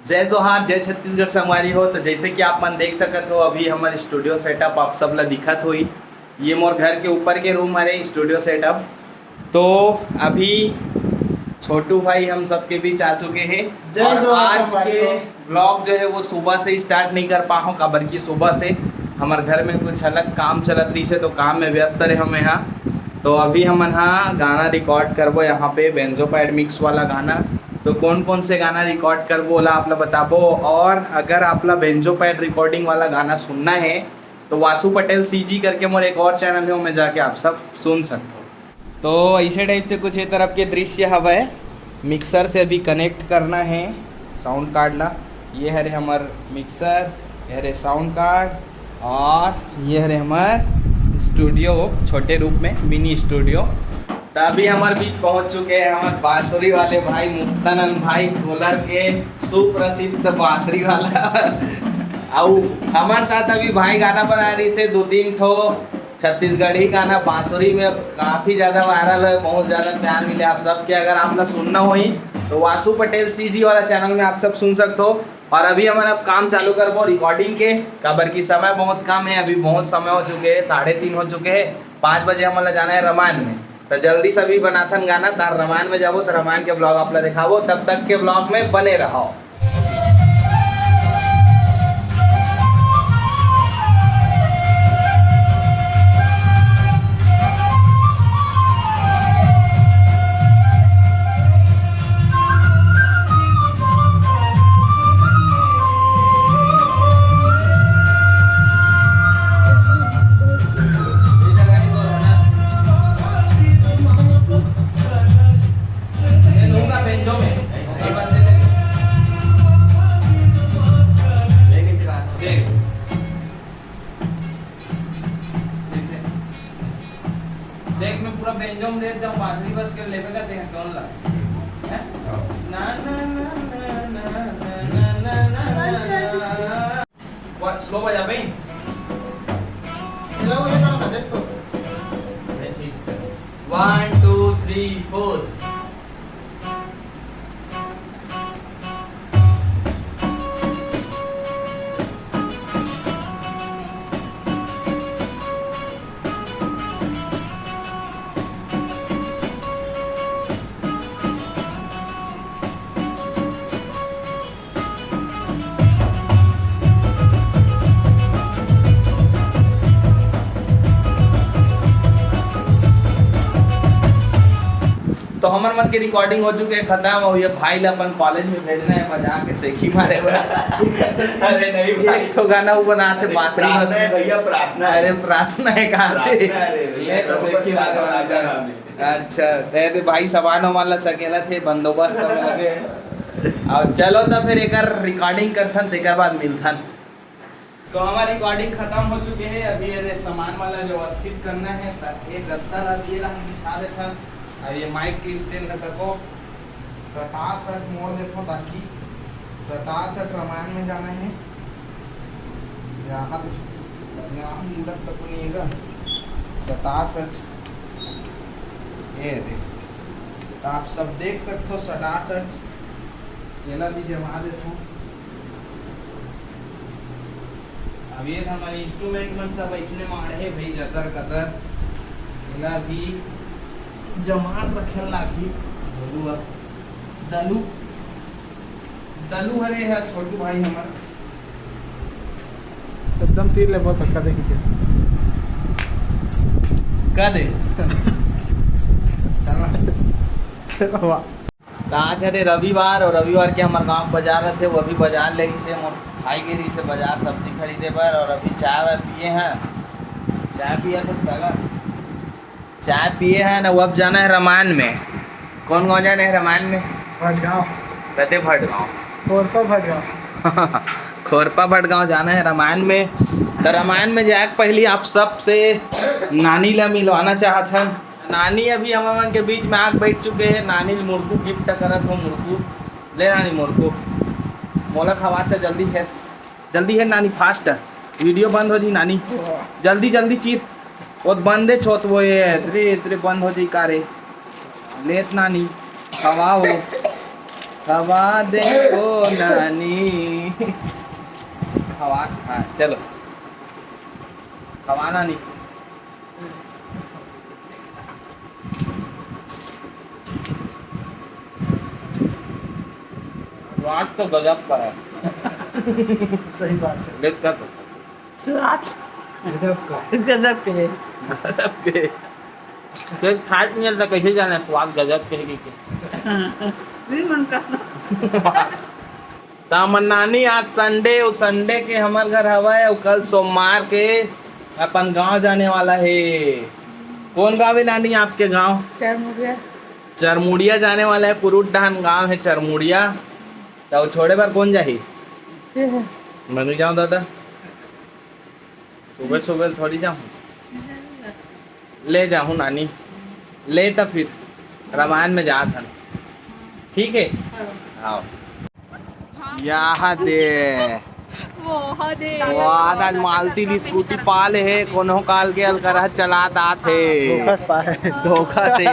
जय जोहार, जय छत्तीसगढ़ से हमारी हो। तो जैसे कि आप मन देख सकत हो, अभी हमारे स्टूडियो सेटअप आप सब ला दिखत हुई। ये मोर घर के ऊपर के रूम हरे स्टूडियो सेटअप। तो अभी छोटू भाई हम सबके बीच आ चुके हैं और आज के ब्लॉग जो है वो सुबह से ही स्टार्ट नहीं कर पाऊँ, काबर की सुबह से हमारे घर में कुछ अलग काम चलत रही से, तो काम में व्यस्त रहे हम यहाँ। तो अभी हम यहाँ गाना रिकॉर्ड करबो, यहाँ पे बेंजो पैड मिक्स वाला गाना। तो कौन कौन से गाना रिकॉर्ड करबो ओला आप ला बताबो। और अगर आप ला बेंजो पैड रिकॉर्डिंग वाला गाना सुनना है तो वासु पटेल सीजी करके मोर एक और चैनल है, में जाके आप सब सुन सकते हो। तो ऐसे टाइप से कुछ ये तरफ के दृश्य हवा है। मिक्सर से अभी कनेक्ट करना है साउंड कार्ड ला। ये हरे हमार मिक्सर, ये हरे साउंड कार्ड, और ये हरे हमार स्टूडियो, छोटे रूप में मिनी स्टूडियो। तो अभी हमारे बीच पहुंच चुके हैं हमारे बांसुरी वाले भाई मुक्तानंद भाई, कोलर के सुप्रसिद्ध बांसुरी वाला। और हमारे साथ अभी भाई गाना बना रही से 2-3 ठो छत्तीसगढ़ी गाना बांसुरी में काफ़ी ज़्यादा वायरल है, बहुत ज़्यादा प्यार मिले आप सबके। अगर आप लोग सुनना होई तो वासु पटेल सीजी वाला चैनल में आप सब सुन सकते हो। और अभी हमारा अब काम चालू करबो रिकॉर्डिंग के, काबर की समय बहुत कम है, अभी बहुत समय हो चुके हैं, 3:30 हो चुके हैं। 5 बजे हमारा जाना है रामायण में, तो जल्दी से अभी बनाथन गाना तार रामायण में जाबो, तो रामायण के ब्लॉग आप लोग दिखाबो। तब तक के ब्लॉग में बने रहो। देख मैं पूरा बेंजोम ले जाऊं, बांसुरी बस के लेवे का देख कौन ला है ना ना ना ना ना ना ना। व्हाट स्लो बजा भाई, स्लो बजा ना देख तो। ठीक है 1 2 3 4। तो हमारे मन की रिकॉर्डिंग हो चुके है खत्म। और ये भाई ला अपन कॉलेज में भेजना है, बजा के सेखी मारे। अरे नहीं भाई, एक ठो गाना वो बनाते बांसुरी में भैया, प्रार्थना। अरे प्रार्थना है गाते। अच्छा दे भाई सवानो वाला सकेला थे बंदोबस्त में लगे। और चलो तो फिर एक रिकॉर्डिंग करथन, तेकर बाद मिलथन। तो हमारी रिकॉर्डिंग खत्म हो चुके हैं। अभी ये सामान वाला व्यवस्थित करना है, एक गद्दा अभी हम बिछा देथन। और ये माइक की स्टैंड है, देखो 67 मोड़ देखो, ताकि 67 रामायण में जाना है। यहाँ मुड़त तक नहीं है 67 ये रे, तो आप सब देख सकते हो 67 ये भी जमा देते। अब ये हमारे इंस्ट्रूमेंट मन सब इसने मारे है भाई, जतर कतर ये भी जमात रखे लागी। दलू दलू हरे है छोटू भाई हमारा, एकदम तीर ले बहुत धक्का दे का दे चलना। तो आज हरे रविवार, और रविवार के हमारे गांव बाजार थे, वो अभी बाजार ले से भाई गिरी से बाजार सब्जी खरीदे पर। और अभी चाय वाय पिए हैं, चाय पिया तो लगा चाय पिए हैं ना। वो अब जाना है रामायण में। कौन गाँव जाना है रामायण में? भटगांव। कते भटगांव? खोरपा भटगांव। खोरपा भटगांव जाना है रामायण में। तो रामायण में जाए पहले आप सबसे नानी ला मिलवाना चाहत हन। नानी अभी हमारे के बीच में आके बैठ चुके हैं। नानी मुर्कू गिफ्ट करत हो, मुर्कू ले नानी, मुर्कू मोला खवा जल्दी है, जल्दी है नानी, फास्ट है, वीडियो बंद हो जी नानी, जल्दी जल्दी चीर वो बंदे छोत वो ये इतने बंद हो जाई का रे, लेत नानी खवाओ हवा दे ओ नानी हवा। हाँ चलो हवा नानी। स्वाद तो गजब का है। सही बात है। देख कर तो स्वाद गजब का। गजब के। गजब के फिर खाद नहीं लगता कैसे जाने स्वाद गजब के है कि नहीं मन का। तामन नानी आज संडे और संडे के हमारे घर हवा है और कल सोमवार के अपन गांव जाने वाला है। कौन गांव है नानी आपके गांव? चरमुरिया। चरमुड़िया जाने वाला है। पुरुटडान गांव है चरमुड़िया। तो छोड़े बार कौन जाही? मैं जाऊँ दादा सुबह सुबह थोड़ी जाऊँ। ले जाऊँ नानी ले तब फिर रामायण में जा था। ठीक है आओ यहाँ दे वाह मालती दी स्कूटी पाले है कोनो काल के अलकर चलात आथे धोखा से।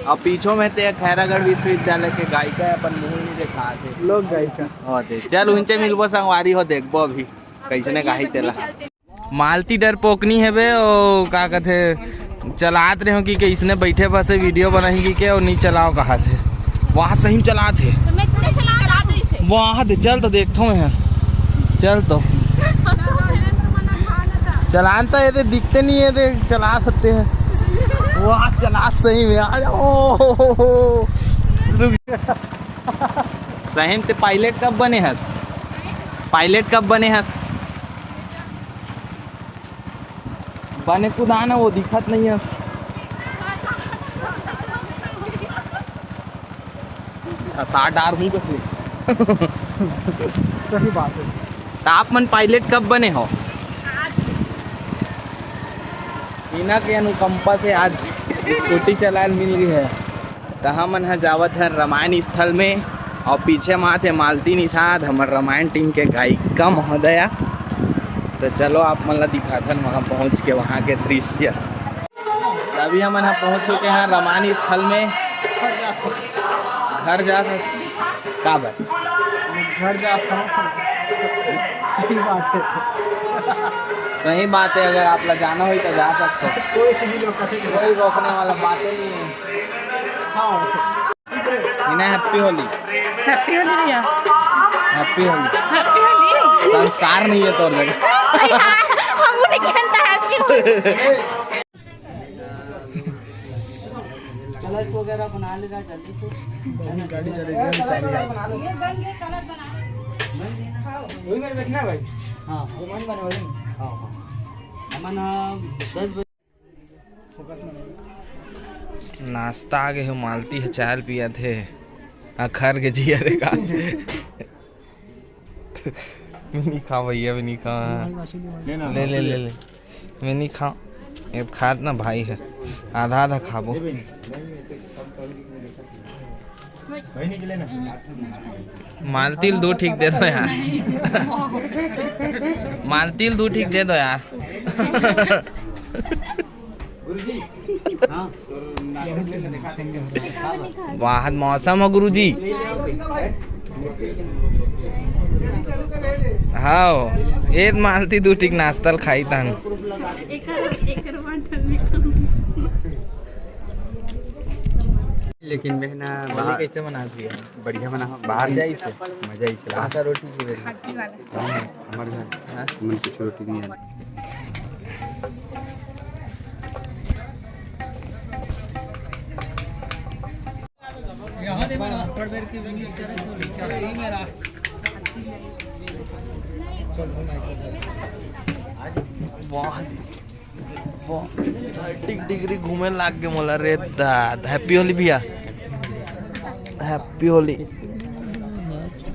अब पीछो में ते खैरागढ़ विश्वविद्यालय के गायिका है अपन मुंह नहीं देखा थे लोग गायिका। हो दे चल उनसे मिलबो संगवारी हो देखबो अभी कैसने गाही तेला। मालती डर पोकनी है बे ओ का कहते चलात रहे हो कि कैसने बैठे बसे वीडियो बनाएंगी के और नहीं चलाओ कहा थे वहाँ सही चला थे वहाँ दे चल तो देखता हूँ मैं चल तो चलान तो ये दिखते नहीं है दे चला सकते हैं वहाँ चला सही में आ जाओ। सही में पायलट कब बने हस? पायलट कब बने हस? बने खुदा ना वो दिखत नहीं है। साठ डार हूँ कैसे? सही बात है। तो आप मन पायलट कब बने हो? बिना के अनुकंपा से आज स्कूटी चलाने मिल गई है। तो हम मन जावत है रामायण स्थल में और पीछे माँ थे मालती निषाद हमारे रामायण टीम के गायिका महोदया। तो चलो आप मन ला दिखाते हैं वहाँ पहुँच के वहाँ के दृश्य। अभी हम यहाँ पहुँच चुके हैं रामायण स्थल में। घर जाता का बात घर जाता हूँ। सही बात है। सही बात है अगर आप लोग जाना हो तो जा सकते हो। कोई रोकने वाला बात ही नहीं है। हाँ इन्हें हैप्पी होली। हैप्पी होली भैया। हैप्पी होली। हैप्पी होली। संस्कार नहीं है तो लगे हम उन्हें कहता हैप्पी होली। कलश वगैरह बना लेगा जल्दी से। गाड़ी चलेगी वही मेरे बैठना है भाई। हाँ वो मन बने वाले। हाँ हाँ अमन 10 बजे नाश्ता आगे हो मालती है चाय पिया थे खर के जिया रे का नहीं खा भैया भी नहीं खा ले ले ले ले मैं नहीं खा ये खाद ना भाई है आधा आधा खाबो। मालतील दो ठीक दे दो यार मालतील दो ठीक दे दो यार। वाह मौसम है गुरुजी। हाँ एक मालती दो ठीक नाश्ता खाई तान लेकिन बहना बाहर कैसे बना दिया बढ़िया बना बाहर जाई से मजा ही चला। आटा रोटी की हमारे घर मन कुछ रोटी नहीं है। बहुत 30 डिग्री घूमे लाग के मोला रे दाद। हैप्पी होली भैया हैप्पी होली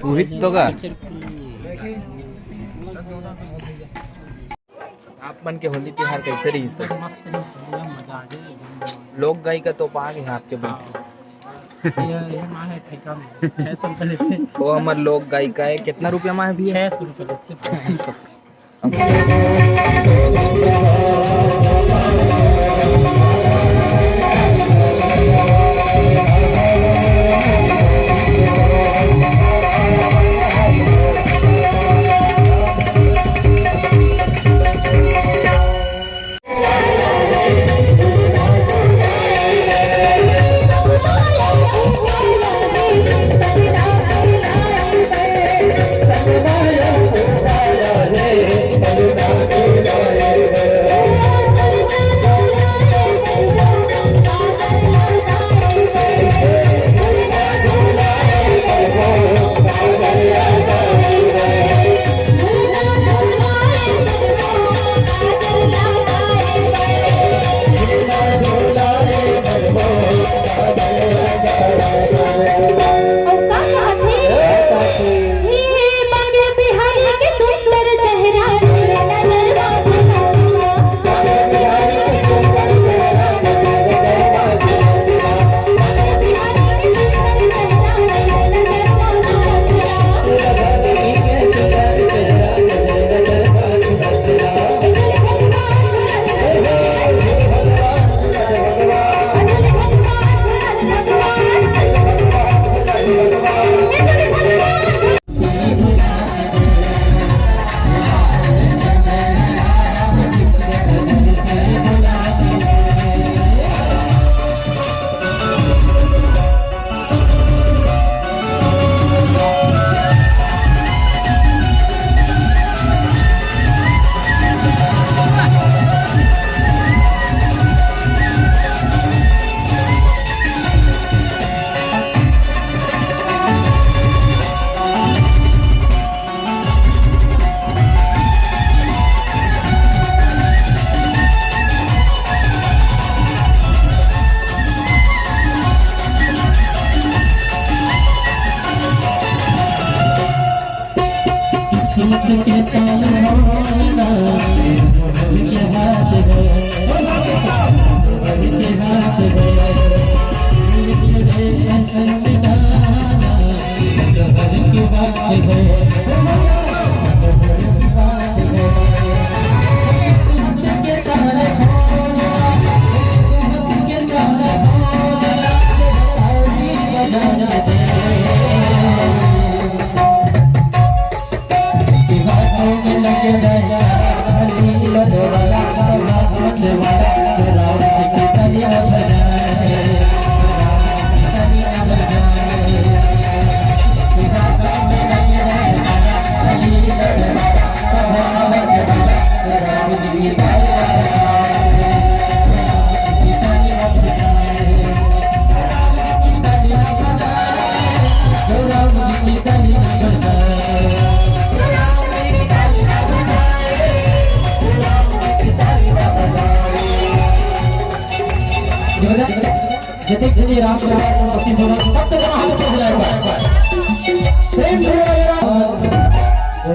पुहित तो का आप मन के होली त्योहार कैसे रही सर? लोग गाय का तो पा गए आपके बैठे वो हमारे लोग गाय का है कितना रुपया में है भैया? 600 रुपये लेते।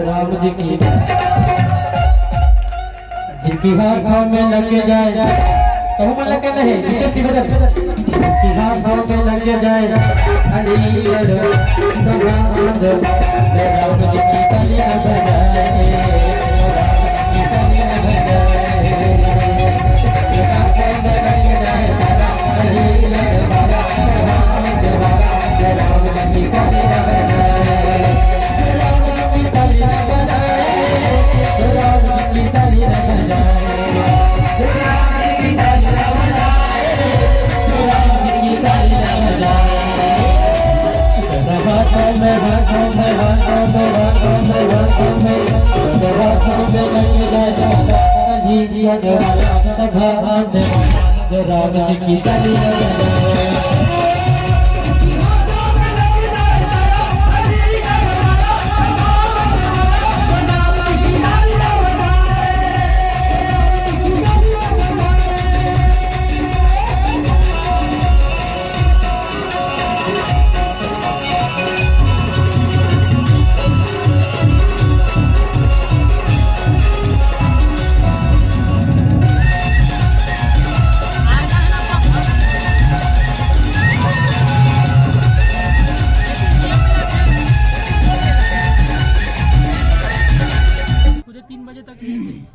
राम जी की जिनकी भाव में लग जाए तो मन लगे नहीं विशेष की वजह जिनकी भाव में लग जाए अली राम जी की कलियां बजाए राम जी की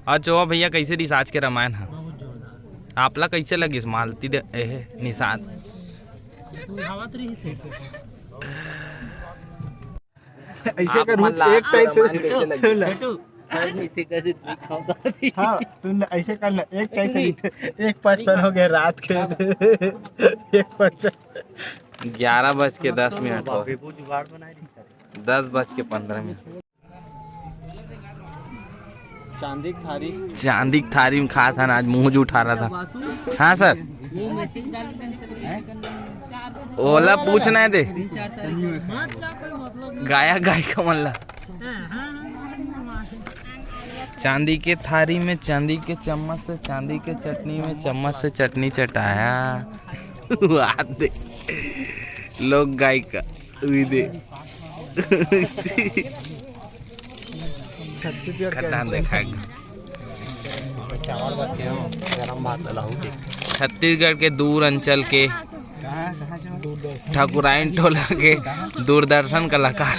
और जो भैया कैसे रिसार्च के रामायण है आपला कैसे लगी मालती निशान ऐसे कर एक टाइप से हाँ सुन ऐसे कर ले एक टाइप से 1:55 हो गया रात के 11:10 हो 10:15 चांदी की थारी में खा था ना आज मुंह जो उठा रहा था। हाँ सर ओला पूछना है दे गाया गाय का मल्ला चांदी के थारी में चांदी के चम्मच से चांदी के चटनी में चम्मच से चटनी चटाया दे लोग गाय का दे छत्तीसगढ़ के दूर अंचल के ठाकुराइन टोला के दूरदर्शन कलाकार